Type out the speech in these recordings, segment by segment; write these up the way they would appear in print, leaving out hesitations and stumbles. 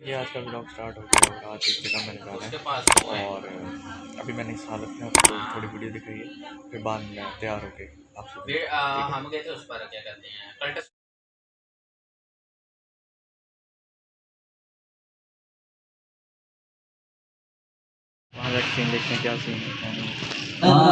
ये आज का ब्लॉग स्टार्ट हो गया और आज एक जगह मैंने जाना है और अभी मैंने इस हालत में आपको थोड़ी वीडियो दिखाई है, फिर बाद में तैयार होके आपसे हम गए थे उस पर क्या कहते हैं कल्ट वहाँ जाके सीन देखते हैं क्या सीन है।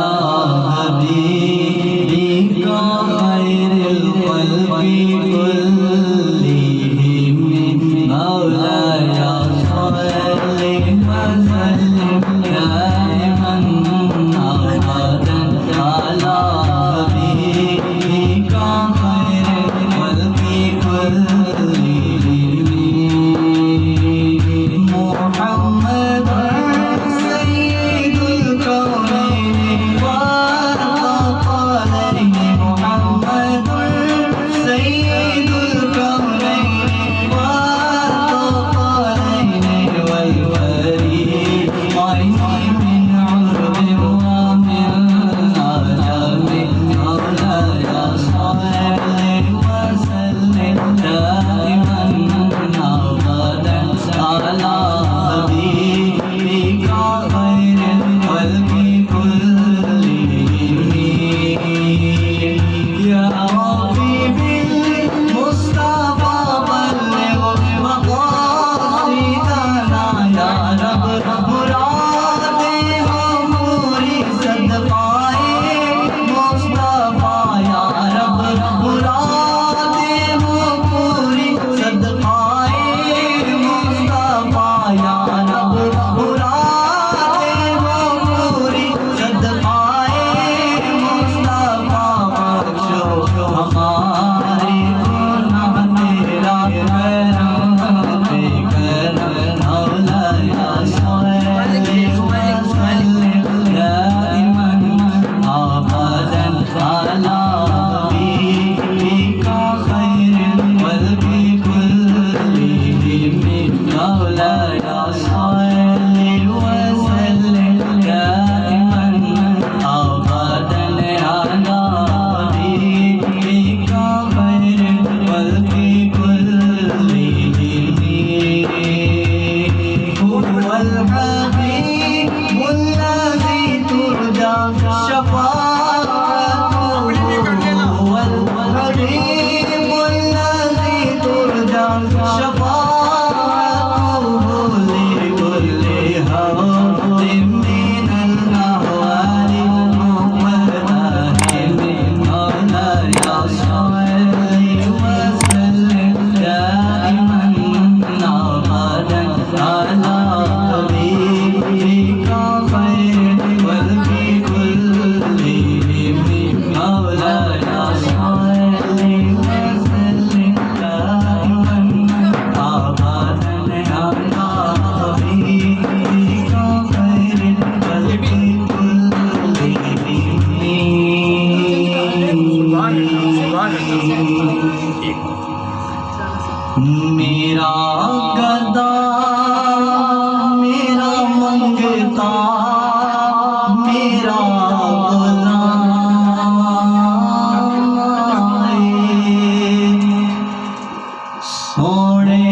मेरा गदा मेरा मंगता मेरा सोने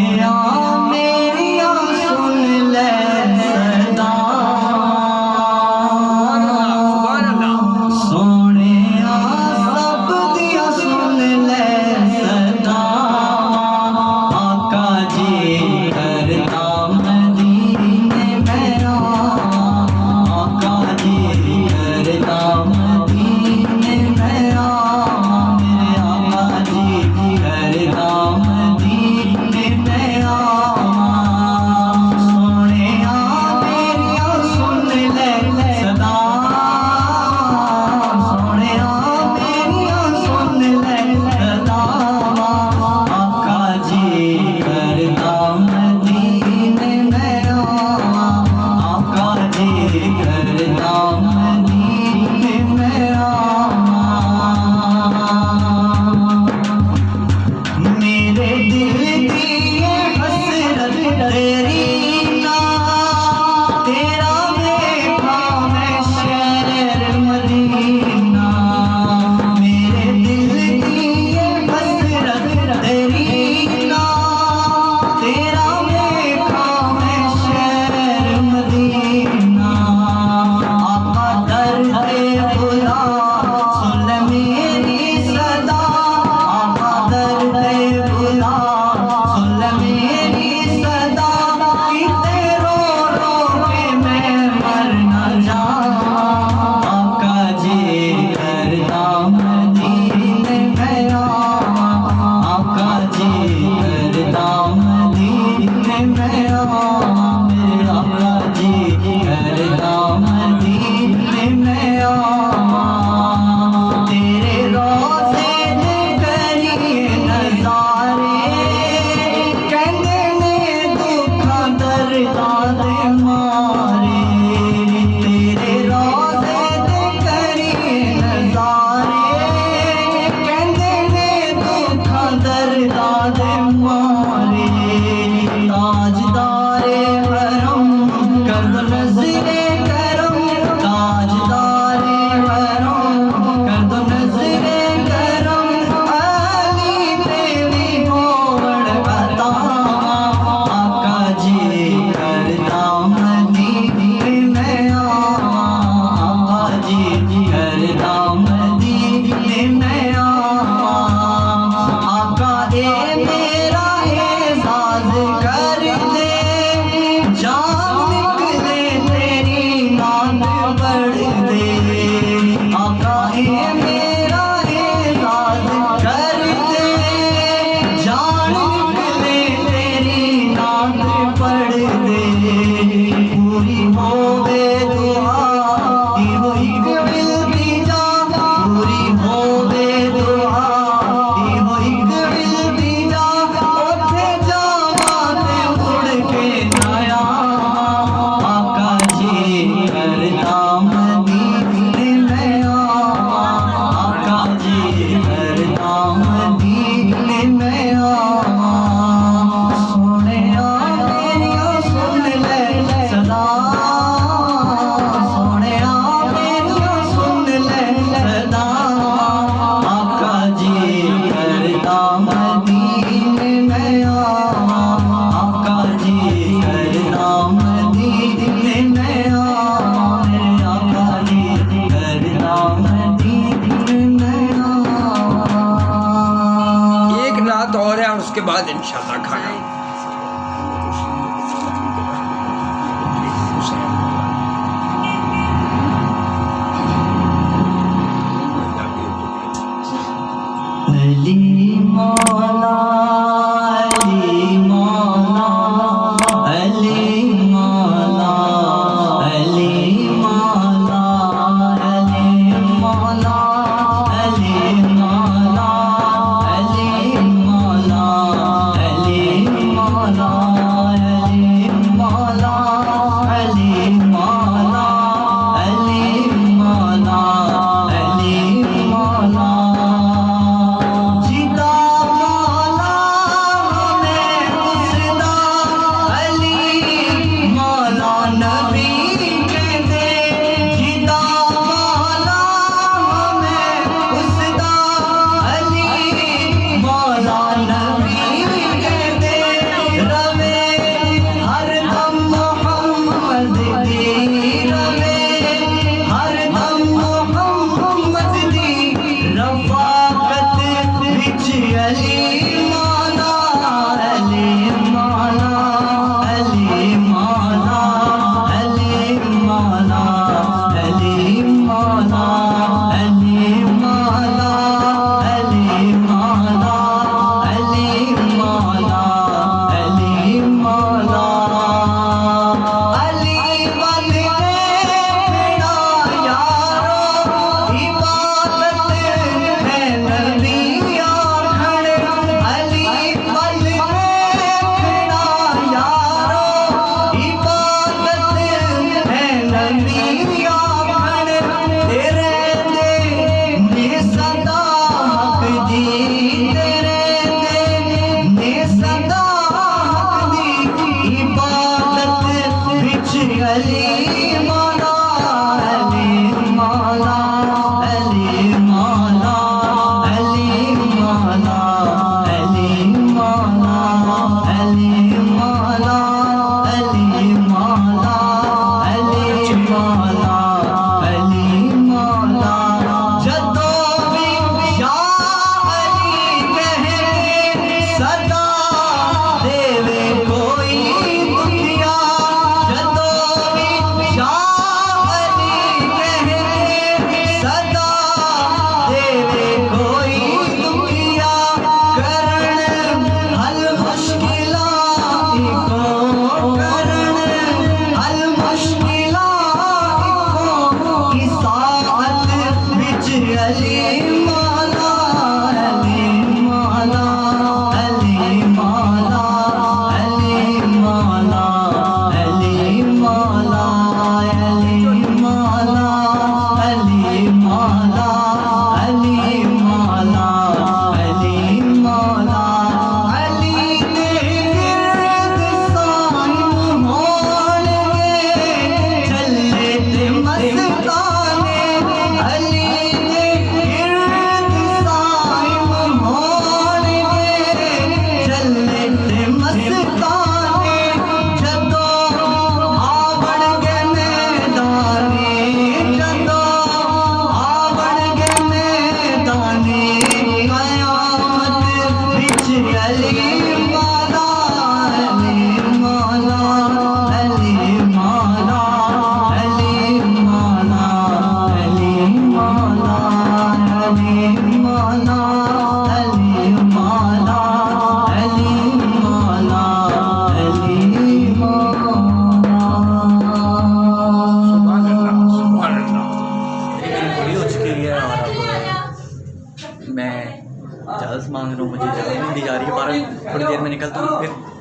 मेरिया सुन ले सदा सोने सब दिया सुन ले सदा आका जी करता मदीने में आका जी करता मदीने में मेरे आका जी करता तेरा मैं आऊं, मेरे आका जी करता मदीने में आऊं। तेरे रोज़े दे करिए नज़ारे, कहंदे ने दुखां दर्दां दे मारे। तेरे रोज़े दे करिए नज़ारे, कहंदे ने दुखां दर्दां दे मारे। ताजदारे हरम कर दो नज़रे करम, ताजदारे हरम कर दो नज़रे करम। अली तेरी होवण अता, आका जी करता मदीने में आऊं, आका जी करता मदीने में आऊं। आका ए मेरा एजाज़ कर दे, जान निकले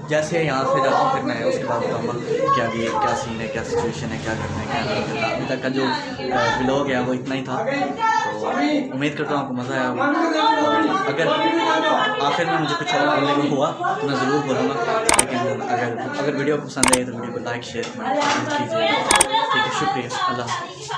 जैसे यहाँ से जाता हूँ फिर मैं उसके बाद बताऊँगा कि आगे क्या सीन है, क्या सिचुएशन है, क्या करना है, क्या नहीं करना। अभी तक का जो व्लॉग है वो इतना ही था, तो उम्मीद करता हूँ आपको मज़ा आया होगा। और अगर आखिर में मुझे कुछ और बोलने को हुआ तो मैं ज़रूर बोलूँगा, लेकिन अगर वीडियो पसंद आए तो वीडियो को लाइक शेयर कमेंट कीजिए। ठीक है, शुक्रिया, अल्लाह।